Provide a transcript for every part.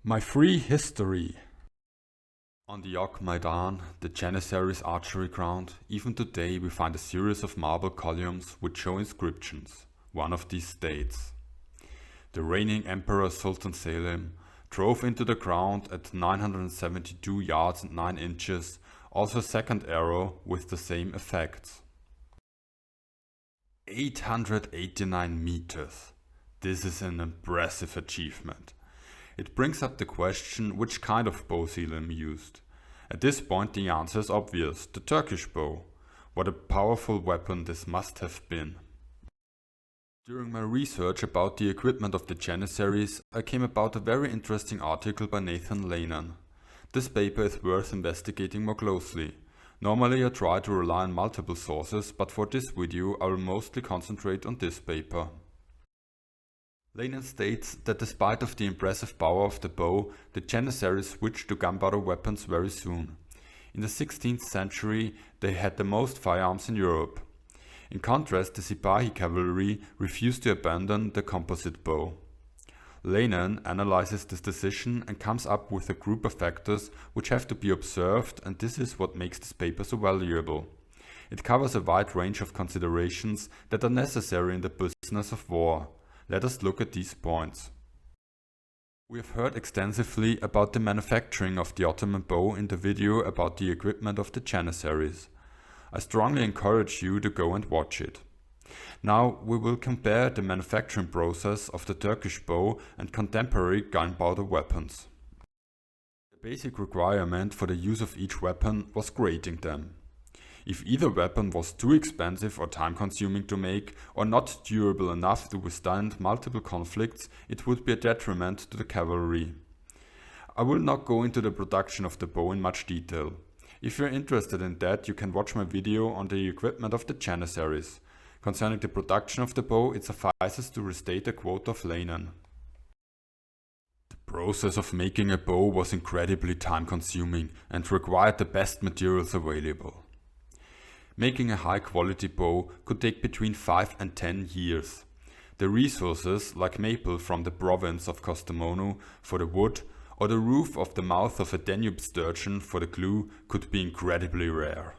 My free history. On the Og Maidan, the Janissaries archery ground, even today we find a series of marble columns which show inscriptions. One of these states: the reigning Emperor Sultan Selim drove into the ground at 972 yards and 9 inches, also a second arrow with the same effects. 889 meters. This is an impressive achievement. It brings up the question which kind of bow Selim used. At this point the answer is obvious: the Turkish bow. What a powerful weapon this must have been. During my research about the equipment of the Janissaries, I came about a very interesting article by Nathan Lehnan. This paper is worth investigating more closely. Normally I try to rely on multiple sources, but for this video I will mostly concentrate on this paper. Lehnan states that despite of the impressive power of the bow, the Janissaries switched to gunpowder weapons very soon. In the 16th century they had the most firearms in Europe. In contrast, the Sipahi cavalry refused to abandon the composite bow. Lehnan analyzes this decision and comes up with a group of factors which have to be observed, and this is what makes this paper so valuable. It covers a wide range of considerations that are necessary in the business of war. Let us look at these points. We have heard extensively about the manufacturing of the Ottoman bow in the video about the equipment of the Janissaries. I strongly encourage you to go and watch it. Now we will compare the manufacturing process of the Turkish bow and contemporary gunpowder weapons. The basic requirement for the use of each weapon was grading them. If either weapon was too expensive or time-consuming to make, or not durable enough to withstand multiple conflicts, it would be a detriment to the cavalry. I will not go into the production of the bow in much detail. If you're interested in that, you can watch my video on the equipment of the Janissaries. Concerning the production of the bow, it suffices to restate a quote of Lehnan. The process of making a bow was incredibly time-consuming and required the best materials available. Making a high-quality bow could take between 5 and 10 years. The resources, like maple from the province of Kastamonu for the wood, or the roof of the mouth of a Danube sturgeon for the glue, could be incredibly rare.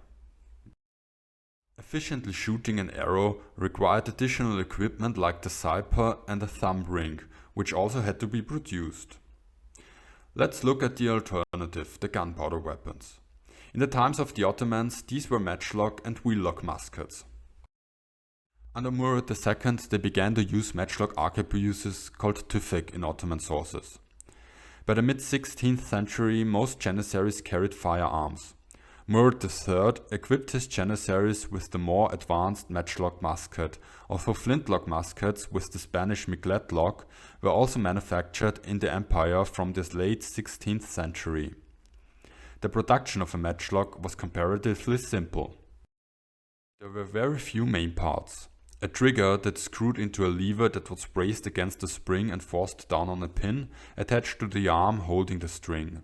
Efficiently shooting an arrow required additional equipment like the siper and a thumb ring, which also had to be produced. Let's look at the alternative, the gunpowder weapons. In the times of the Ottomans, these were matchlock and wheel-lock muskets. Under Murad II, they began to use matchlock arquebuses called tüfek in Ottoman sources. By the mid-16th century, most Janissaries carried firearms. Murad III equipped his Janissaries with the more advanced matchlock musket, although flintlock muskets with the Spanish miglet lock were also manufactured in the empire from the late 16th century. The production of a matchlock was comparatively simple. There were very few main parts. A trigger that screwed into a lever that was braced against the spring and forced down on a pin attached to the arm holding the string.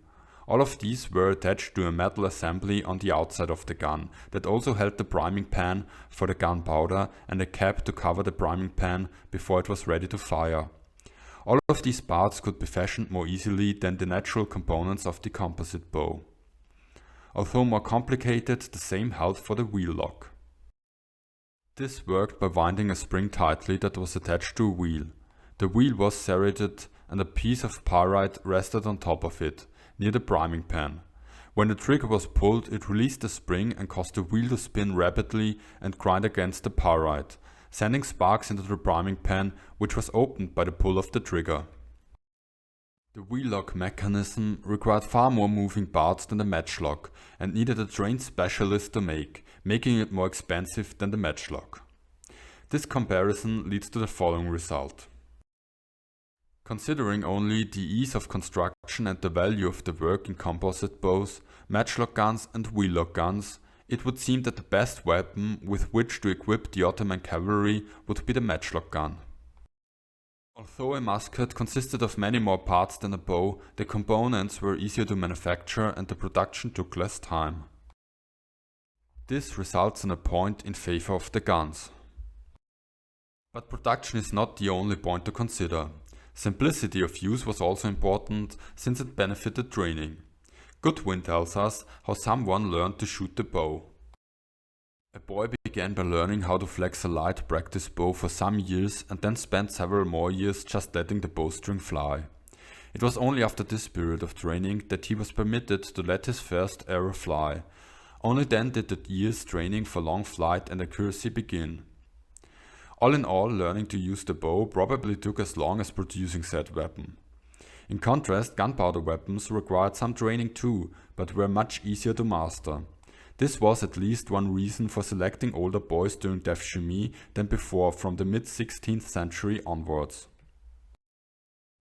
All of these were attached to a metal assembly on the outside of the gun that also held the priming pan for the gunpowder and a cap to cover the priming pan before it was ready to fire. All of these parts could be fashioned more easily than the natural components of the composite bow. Although more complicated, the same held for the wheel lock. This worked by winding a spring tightly that was attached to a wheel. The wheel was serrated and a piece of pyrite rested on top of it, near the priming pan. When the trigger was pulled, it released the spring and caused the wheel to spin rapidly and grind against the pyrite, sending sparks into the priming pan, which was opened by the pull of the trigger. The wheel-lock mechanism required far more moving parts than the matchlock and needed a trained specialist to make, making it more expensive than the matchlock. This comparison leads to the following result. Considering only the ease of construction and the value of the work in composite bows, matchlock guns and wheel-lock guns, it would seem that the best weapon with which to equip the Ottoman cavalry would be the matchlock gun. Although a musket consisted of many more parts than a bow, the components were easier to manufacture and the production took less time. This results in a point in favor of the guns. But production is not the only point to consider. Simplicity of use was also important since it benefited training. Goodwin tells us how someone learned to shoot the bow. A boy began by learning how to flex a light practice bow for some years and then spent several more years just letting the bowstring fly. It was only after this period of training that he was permitted to let his first arrow fly. Only then did the year's training for long flight and accuracy begin. All in all, learning to use the bow probably took as long as producing said weapon. In contrast, gunpowder weapons required some training too, but were much easier to master. This was at least one reason for selecting older boys during Def Chimie than before from the mid-16th century onwards.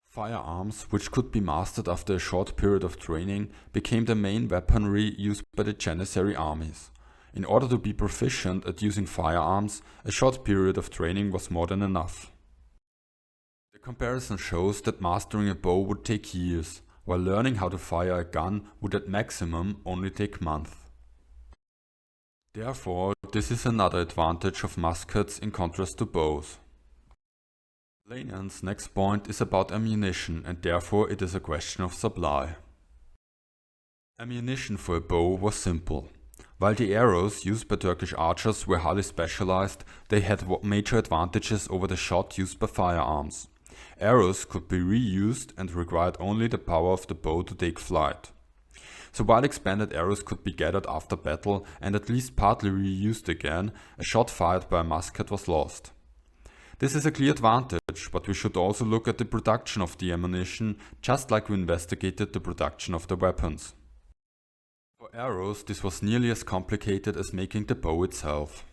Firearms, which could be mastered after a short period of training, became the main weaponry used by the Janissary armies. In order to be proficient at using firearms, a short period of training was more than enough. The comparison shows that mastering a bow would take years, while learning how to fire a gun would at maximum only take months. Therefore, this is another advantage of muskets in contrast to bows. Lanian's next point is about ammunition, and therefore it is a question of supply. Ammunition for a bow was simple. While the arrows used by Turkish archers were highly specialized, they had major advantages over the shot used by firearms. Arrows could be reused and required only the power of the bow to take flight. So while expanded arrows could be gathered after battle and at least partly reused again, a shot fired by a musket was lost. This is a clear advantage, but we should also look at the production of the ammunition, just like we investigated the production of the weapons. For arrows, this was nearly as complicated as making the bow itself.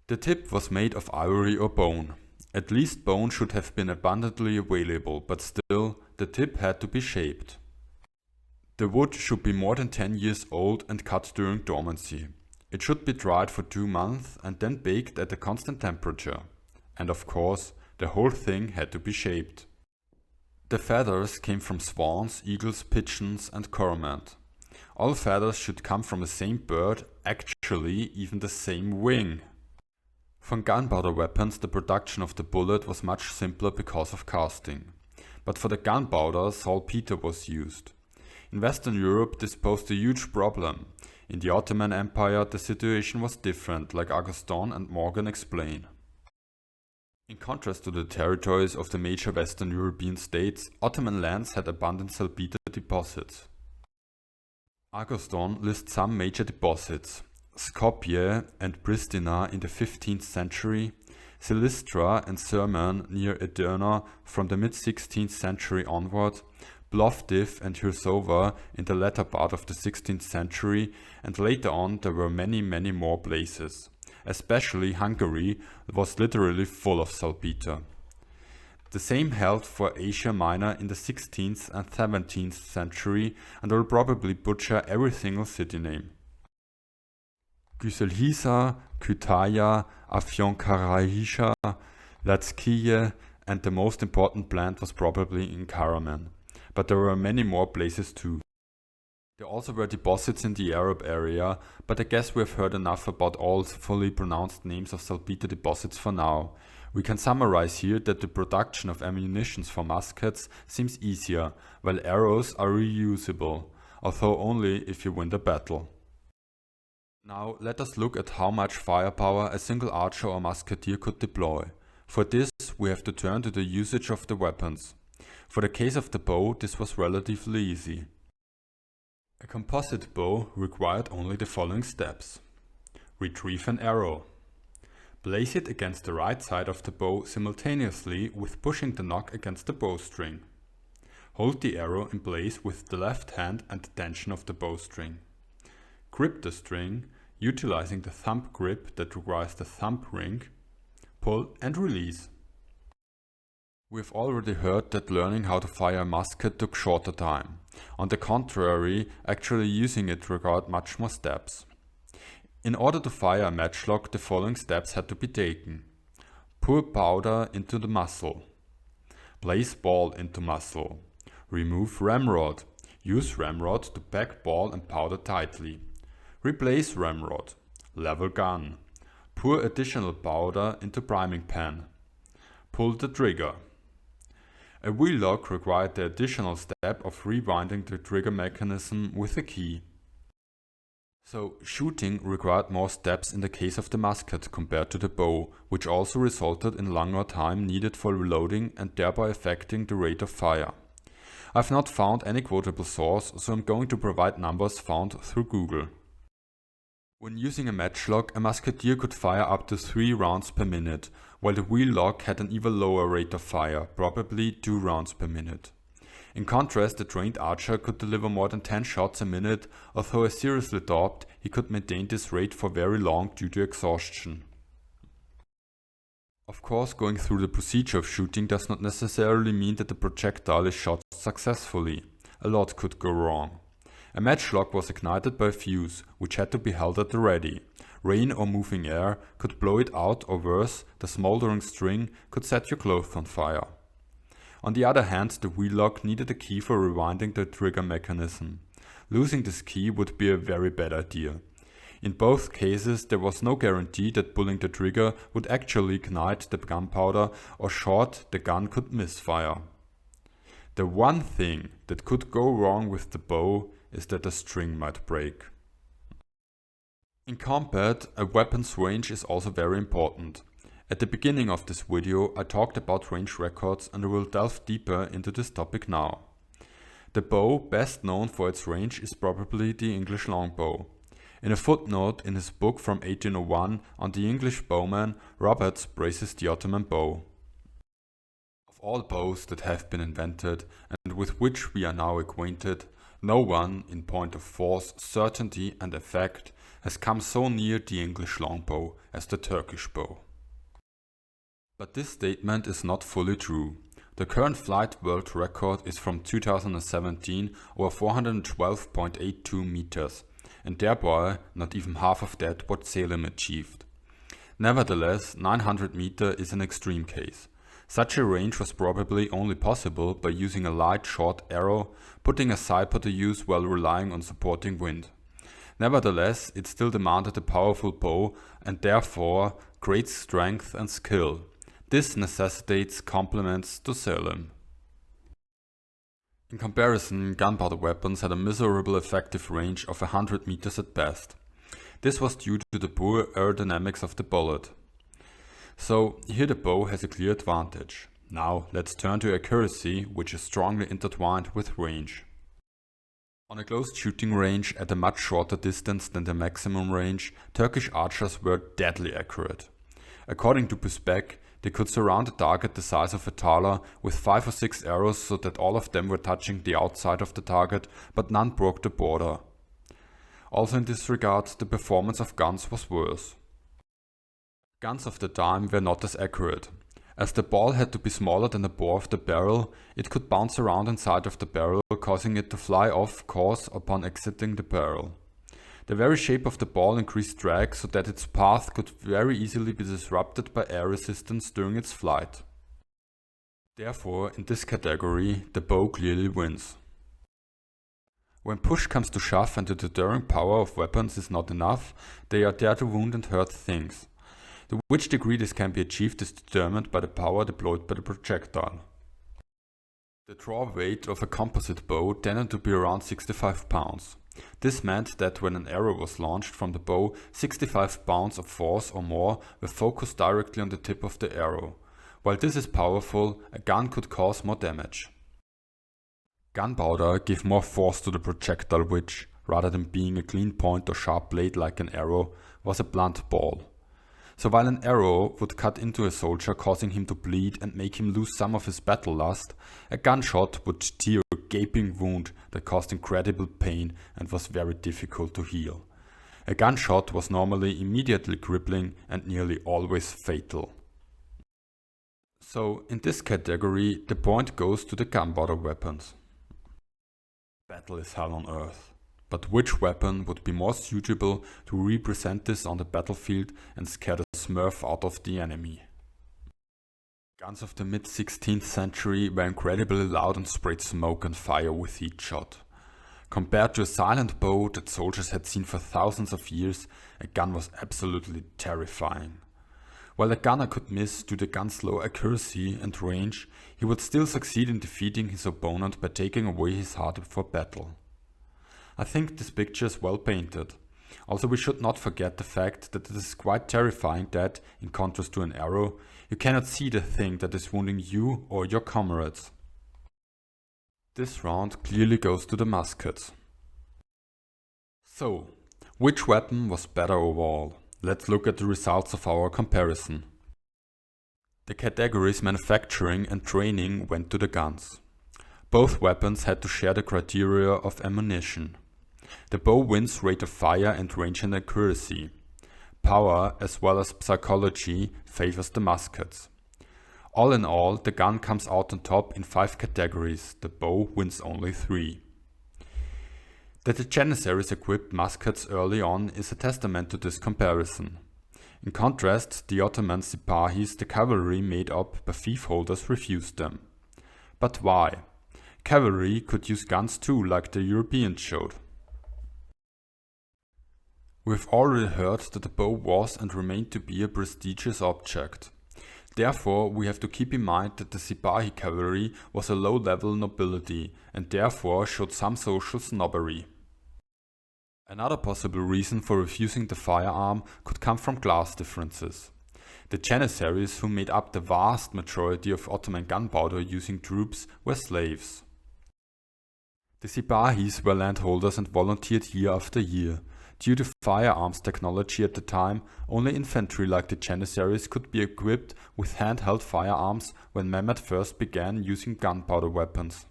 The tip was made of ivory or bone. At least bone should have been abundantly available, but still, the tip had to be shaped. The wood should be more than 10 years old and cut during dormancy. It should be dried for 2 months and then baked at a constant temperature. And of course, the whole thing had to be shaped. The feathers came from swans, eagles, pigeons and cormorant. All feathers should come from the same bird, actually even the same wing. For gunpowder weapons, the production of the bullet was much simpler because of casting. But for the gunpowder, saltpeter was used. In Western Europe, this posed a huge problem. In the Ottoman Empire, the situation was different, like Augustin and Morgan explain. In contrast to the territories of the major Western European states, Ottoman lands had abundant saltpeter deposits. Augustin lists some major deposits: Skopje and Pristina in the 15th century, Silistra and Sirmium near Edirne from the mid-16th century onward, Plovdiv and Hirsova in the latter part of the 16th century, and later on there were many more places. Especially Hungary was literally full of saltpeter. The same held for Asia Minor in the 16th and 17th century, and I will probably butcher every single city name. Gyselhisa, Kütahya, Afyonkarahisha, Latskiye, and the most important plant was probably in Karaman. But there were many more places too. There also were deposits in the Arab area, but I guess we have heard enough about all fully pronounced names of saltpeter deposits for now. We can summarize here that the production of ammunition for muskets seems easier, while arrows are reusable, although only if you win the battle. Now let us look at how much firepower a single archer or musketeer could deploy. For this we have to turn to the usage of the weapons. For the case of the bow, this was relatively easy. A composite bow required only the following steps. Retrieve an arrow. Place it against the right side of the bow simultaneously with pushing the nock against the bowstring. Hold the arrow in place with the left hand and the tension of the bowstring. Grip the string, utilizing the thumb grip that requires the thumb ring. Pull and release. We've already heard that learning how to fire a musket took shorter time. On the contrary, actually using it required much more steps. In order to fire a matchlock, the following steps had to be taken. Pour powder into the muzzle. Place ball into muzzle. Remove ramrod. Use ramrod to pack ball and powder tightly. Replace ramrod. Level gun. Pour additional powder into priming pan. Pull the trigger. A wheel lock required the additional step of rewinding the trigger mechanism with a key. So shooting required more steps in the case of the musket compared to the bow, which also resulted in longer time needed for reloading and thereby affecting the rate of fire. I've not found any quotable source, so I'm going to provide numbers found through Google. When using a matchlock, a musketeer could fire up to 3 rounds per minute, while the wheel lock had an even lower rate of fire, probably 2 rounds per minute. In contrast, a trained archer could deliver more than 10 shots a minute, although as seriously doubt he could maintain this rate for very long due to exhaustion. Of course, going through the procedure of shooting does not necessarily mean that the projectile is shot successfully. A lot could go wrong. A matchlock was ignited by a fuse, which had to be held at the ready. Rain or moving air could blow it out, or worse, the smoldering string could set your clothes on fire. On the other hand, the wheel lock needed a key for rewinding the trigger mechanism. Losing this key would be a very bad idea. In both cases, there was no guarantee that pulling the trigger would actually ignite the gunpowder, or short, the gun could misfire. The one thing that could go wrong with the bow is that the string might break. In combat, a weapon's range is also very important. At the beginning of this video I talked about range records, and I will delve deeper into this topic now. The bow best known for its range is probably the English longbow. In a footnote in his book from 1801 on the English bowman, Roberts praises the Ottoman bow. Of all bows that have been invented and with which we are now acquainted, no one, in point of force, certainty and effect, has come so near the English longbow as the Turkish bow. But this statement is not fully true. The current flight world record is from 2017 or 412.82 meters, and thereby not even half of that what Salem achieved. Nevertheless, 900 meter is an extreme case. Such a range was probably only possible by using a light short arrow, putting aside to use while relying on supporting wind. Nevertheless, it still demanded a powerful bow and therefore great strength and skill. This necessitates compliments to Salem. In comparison, gunpowder weapons had a miserable effective range of 100 meters at best. This was due to the poor aerodynamics of the bullet. So here the bow has a clear advantage. Now let's turn to accuracy, which is strongly intertwined with range. On a closed shooting range at a much shorter distance than the maximum range, Turkish archers were deadly accurate. According to Busbek, they could surround a target the size of a thaler with 5 or 6 arrows so that all of them were touching the outside of the target, but none broke the border. Also in this regard, the performance of guns was worse. Guns of the time were not as accurate. As the ball had to be smaller than the bore of the barrel, it could bounce around inside of the barrel, causing it to fly off course upon exiting the barrel. The very shape of the ball increased drag so that its path could very easily be disrupted by air resistance during its flight. Therefore, in this category, the bow clearly wins. When push comes to shove and the deterring power of weapons is not enough, they are there to wound and hurt things. To which degree this can be achieved is determined by the power deployed by the projectile. The draw weight of a composite bow tended to be around 65 pounds. This meant that when an arrow was launched from the bow, 65 pounds of force or more were focused directly on the tip of the arrow. While this is powerful, a gun could cause more damage. Gunpowder gave more force to the projectile which, rather than being a clean point or sharp blade like an arrow, was a blunt ball. So while an arrow would cut into a soldier, causing him to bleed and make him lose some of his battle lust, a gunshot would tear a gaping wound that caused incredible pain and was very difficult to heal. A gunshot was normally immediately crippling and nearly always fatal. So in this category, the point goes to the gunpowder weapons. Battle is hell on earth. But which weapon would be more suitable to represent this on the battlefield and scare the smurf out of the enemy? Guns of the mid-16th century were incredibly loud and sprayed smoke and fire with each shot. Compared to a silent bow that soldiers had seen for thousands of years, a gun was absolutely terrifying. While a gunner could miss due to the gun's low accuracy and range, he would still succeed in defeating his opponent by taking away his heart for battle. I think this picture is well painted. Also, we should not forget the fact that it is quite terrifying that, in contrast to an arrow, you cannot see the thing that is wounding you or your comrades. This round clearly goes to the musket. So, which weapon was better overall? Let's look at the results of our comparison. The categories manufacturing and training went to the guns. Both weapons had to share the criteria of ammunition. The bow wins rate of fire and range and accuracy. Power as well as psychology favors the muskets. All in all, the gun comes out on top in 5 categories, the bow wins only 3. That the Janissaries equipped muskets early on is a testament to this comparison. In contrast, the Ottoman Sipahis, the cavalry made up by fief holders, refused them. But why? Cavalry could use guns too, like the Europeans showed. We've already heard that the bow was and remained to be a prestigious object. Therefore, we have to keep in mind that the Sipahi cavalry was a low-level nobility and therefore showed some social snobbery. Another possible reason for refusing the firearm could come from class differences. The Janissaries, who made up the vast majority of Ottoman gunpowder-using troops, were slaves. The Sipahis were landholders and volunteered year after year. Due to firearms technology at the time, only infantry like the Janissaries could be equipped with handheld firearms when Mehmed first began using gunpowder weapons.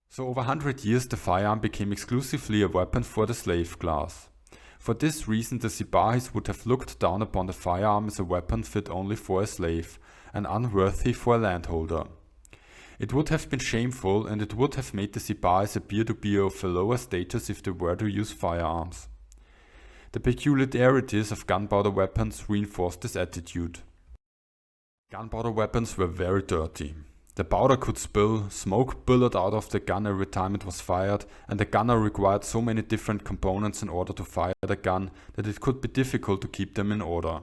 So over 100 years the firearm became exclusively a weapon for the slave class. For this reason the Sipahis would have looked down upon the firearm as a weapon fit only for a slave, and unworthy for a landholder. It would have been shameful and it would have made the Sipahis appear to be of a lower status if they were to use firearms. The peculiarities of gunpowder weapons reinforced this attitude. Gunpowder weapons were very dirty. The powder could spill, smoke billowed out of the gun every time it was fired, and the gunner required so many different components in order to fire the gun that it could be difficult to keep them in order.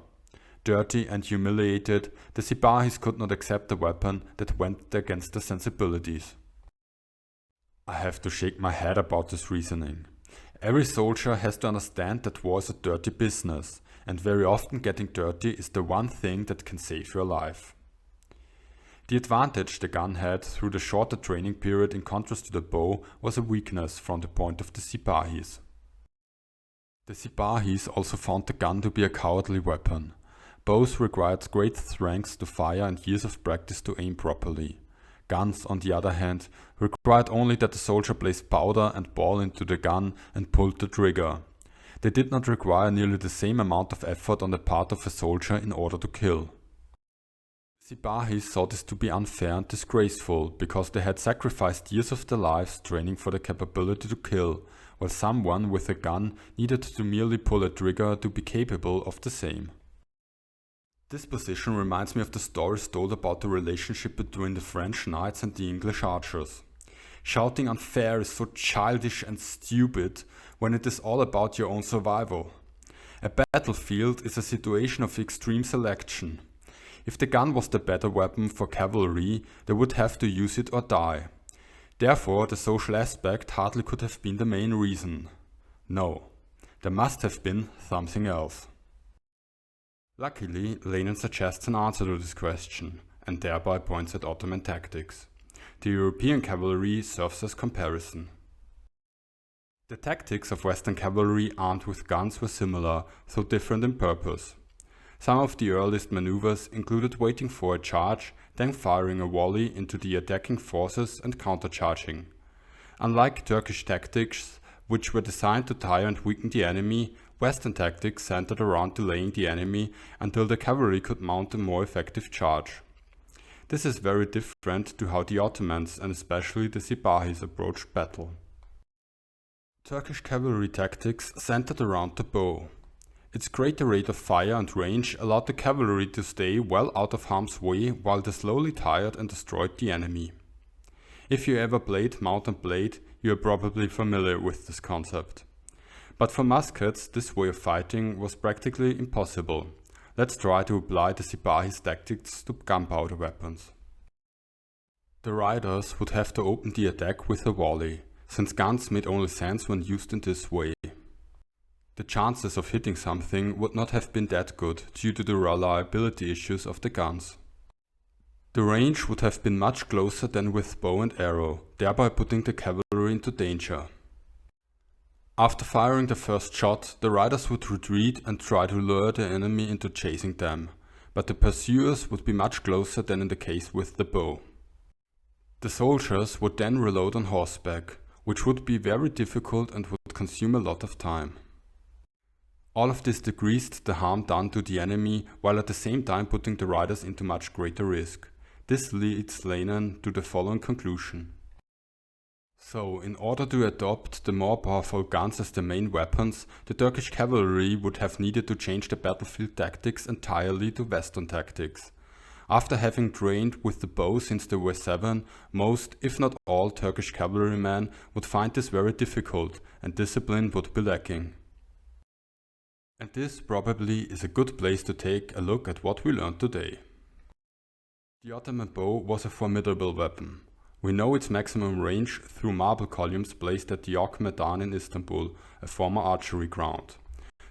Dirty and humiliated, the Sipahis could not accept a weapon that went against their sensibilities. I have to shake my head about this reasoning. Every soldier has to understand that war is a dirty business, and very often getting dirty is the one thing that can save your life. The advantage the gun had through the shorter training period in contrast to the bow was a weakness from the point of the Sipahis. The Sipahis also found the gun to be a cowardly weapon. Bows required great strength to fire and years of practice to aim properly. Guns, on the other hand, required only that the soldier placed powder and ball into the gun and pulled the trigger. They did not require nearly the same amount of effort on the part of a soldier in order to kill. Sipahis saw this to be unfair and disgraceful because they had sacrificed years of their lives training for the capability to kill, while someone with a gun needed to merely pull a trigger to be capable of the same. This position reminds me of the stories told about the relationship between the French knights and the English archers. Shouting unfair is so childish and stupid when it is all about your own survival. A battlefield is a situation of extreme selection. If the gun was the better weapon for cavalry, they would have to use it or die. Therefore, the social aspect hardly could have been the main reason. No, there must have been something else. Luckily, Lenin suggests an answer to this question, and thereby points at Ottoman tactics. The European cavalry serves as comparison. The tactics of Western cavalry armed with guns were similar, though different in purpose. Some of the earliest maneuvers included waiting for a charge, then firing a volley into the attacking forces and countercharging. Unlike Turkish tactics, which were designed to tire and weaken the enemy, Western tactics centered around delaying the enemy until the cavalry could mount a more effective charge. This is very different to how the Ottomans and especially the Sipahis approached battle. Turkish cavalry tactics centered around the bow. Its greater rate of fire and range allowed the cavalry to stay well out of harm's way while they slowly tired and destroyed the enemy. If you ever played Mount and Blade, you are probably familiar with this concept. But for muskets, this way of fighting was practically impossible. Let's try to apply the Sipahi's tactics to gunpowder weapons. The riders would have to open the attack with a volley, since guns made only sense when used in this way. The chances of hitting something would not have been that good due to the reliability issues of the guns. The range would have been much closer than with bow and arrow, thereby putting the cavalry into danger. After firing the first shot, the riders would retreat and try to lure the enemy into chasing them, but the pursuers would be much closer than in the case with the bow. The soldiers would then reload on horseback, which would be very difficult and would consume a lot of time. All of this decreased the harm done to the enemy, while at the same time putting the riders into much greater risk. This leads Lenin to the following conclusion. So, in order to adopt the more powerful guns as the main weapons, the Turkish cavalry would have needed to change the battlefield tactics entirely to Western tactics. After having trained with the bow since they were 7, most, if not all, Turkish cavalrymen would find this very difficult, and discipline would be lacking. And this probably is a good place to take a look at what we learned today. The Ottoman bow was a formidable weapon. We know its maximum range through marble columns placed at the Ok Meydan in Istanbul, a former archery ground.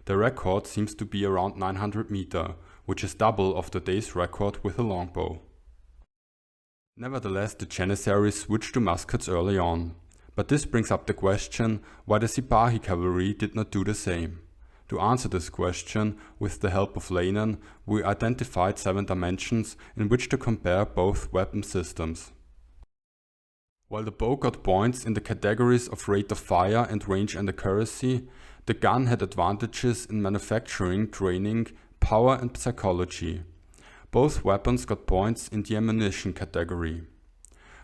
The record seems to be around 900 meters, which is double of today's record with a longbow. Nevertheless, the Janissaries switched to muskets early on. But this brings up the question why the Sipahi cavalry did not do the same. To answer this question, with the help of Lenin, we identified 7 dimensions in which to compare both weapon systems. While the bow got points in the categories of rate of fire and range and accuracy, the gun had advantages in manufacturing, training, power and psychology. Both weapons got points in the ammunition category.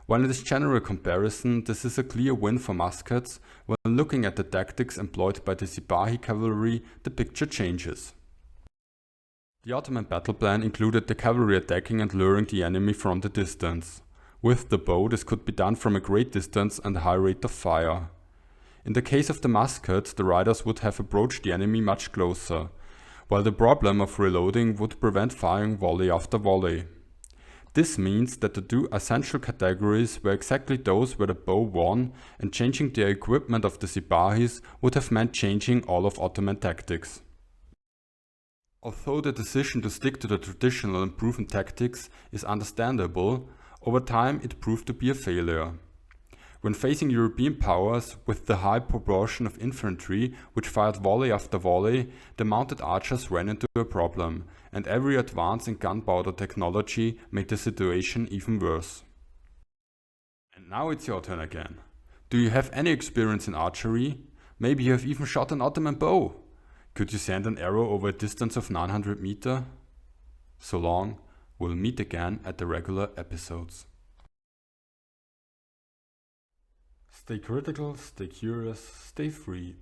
While in this general comparison this is a clear win for muskets, when looking at the tactics employed by the Sipahi cavalry, the picture changes. The Ottoman battle plan included the cavalry attacking and luring the enemy from the distance. With the bow this could be done from a great distance and a high rate of fire. In the case of the musket, the riders would have approached the enemy much closer, while the problem of reloading would prevent firing volley after volley. This means that the 2 essential categories were exactly those where the bow won, and changing the equipment of the Sipahis would have meant changing all of Ottoman tactics. Although the decision to stick to the traditional and proven tactics is understandable, over time it proved to be a failure. When facing European powers with the high proportion of infantry which fired volley after volley, the mounted archers ran into a problem, and every advance in gunpowder technology made the situation even worse. And now it's your turn again. Do you have any experience in archery? Maybe you have even shot an Ottoman bow. Could you send an arrow over a distance of 900 meters? So long, we'll meet again at the regular episodes. Stay critical, stay curious, stay free.